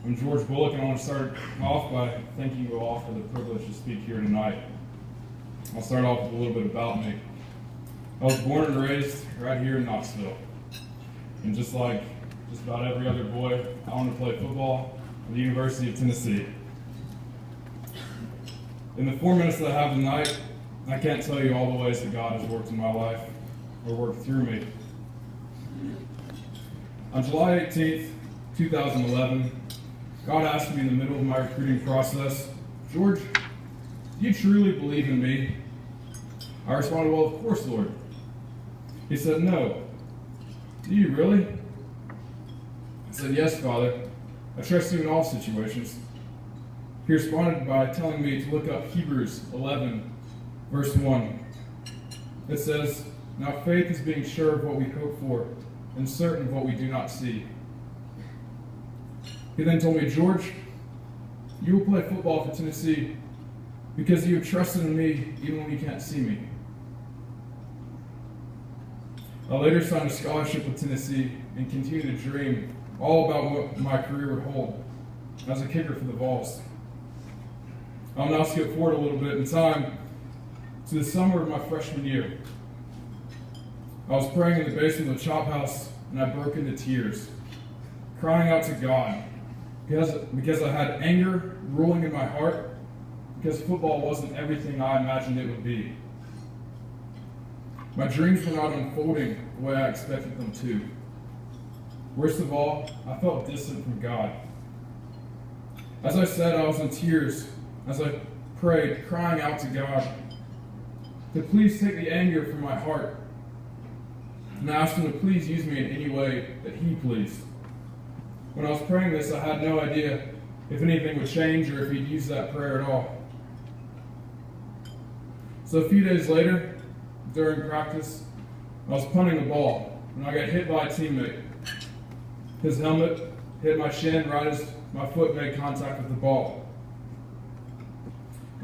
I'm George Bullock, and I want to start off by thanking you all for the privilege to speak here tonight. I'll start off with a little bit about me. I was born and raised right here in Knoxville. And just like just about every other boy, I wanted to play football at the University of Tennessee. In the 4 minutes that I have tonight, I can't tell you all the ways that God has worked in my life or worked through me. On July 18th, 2011, God asked me in the middle of my recruiting process, "George, do you truly believe in me?" I responded, "Well, of course, Lord." He said, "No. Do you really?" I said, "Yes, Father. I trust you in all situations." He responded by telling me to look up Hebrews 11, verse 1. It says, "Now faith is being sure of what we hope for and certain of what we do not see." He then told me, "George, you will play football for Tennessee because you have trusted in me even when you can't see me." I later signed a scholarship with Tennessee and continued to dream all about what my career would hold as a kicker for the Vols. I'll now skip forward a little bit in time to the summer of my freshman year. I was praying in the basement of the chop house, and I broke into tears, crying out to God because I had anger ruling in my heart because football wasn't everything I imagined it would be. My dreams were not unfolding the way I expected them to. Worst of all, I felt distant from God. As I said, I was in tears as I prayed, crying out to God to please take the anger from my heart, and I asked him to please use me in any way that he pleased. When I was praying this, I had no idea if anything would change or if he'd use that prayer at all. So a few days later, during practice, I was punting the ball when I got hit by a teammate. His helmet hit my shin right as my foot made contact with the ball.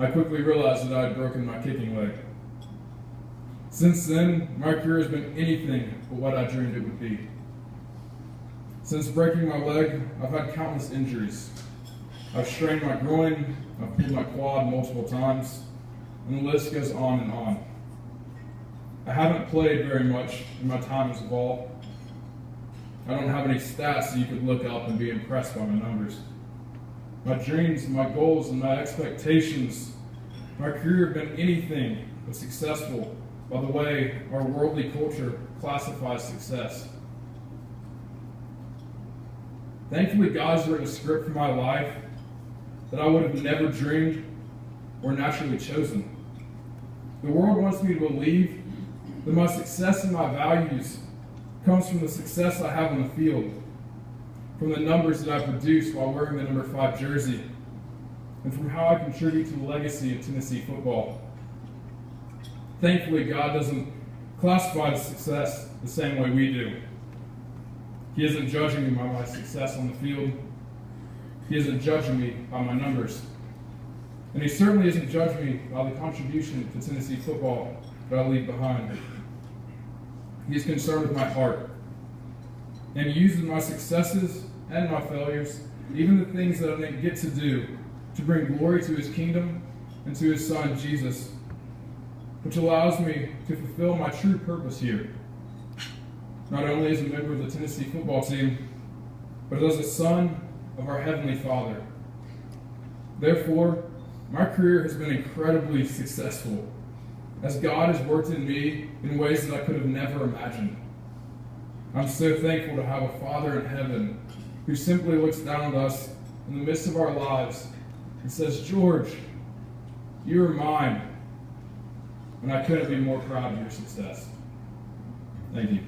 I quickly realized that I had broken my kicking leg. Since then, my career has been anything but what I dreamed it would be. Since breaking my leg, I've had countless injuries. I've strained my groin, I've pulled my quad multiple times, and the list goes on and on. I haven't played very much in my time as a Vol. I don't have any stats that you could look up and be impressed by my numbers. My dreams, my goals, and my expectations, my career have been anything but successful by the way our worldly culture classifies success. Thankfully, God's written a script for my life that I would have never dreamed or naturally chosen. The world wants me to believe that my success and my values comes from the success I have on the field, from the numbers that I produce while wearing the number 5 jersey, and from how I contribute to the legacy of Tennessee football. Thankfully, God doesn't classify success the same way we do. He isn't judging me by my success on the field. He isn't judging me by my numbers. And he certainly isn't judging me by the contribution to Tennessee football that I leave behind. He is concerned with my heart. And he uses my successes and my failures, even the things that I didn't get to do, to bring glory to his kingdom and to his son, Jesus, which allows me to fulfill my true purpose here, not only as a member of the Tennessee football team, but as a son of our Heavenly Father. Therefore, my career has been incredibly successful, as God has worked in me in ways that I could have never imagined. I'm so thankful to have a Father in heaven who simply looks down at us in the midst of our lives and says, "George, you are mine," and I couldn't be more proud of your success. Thank you.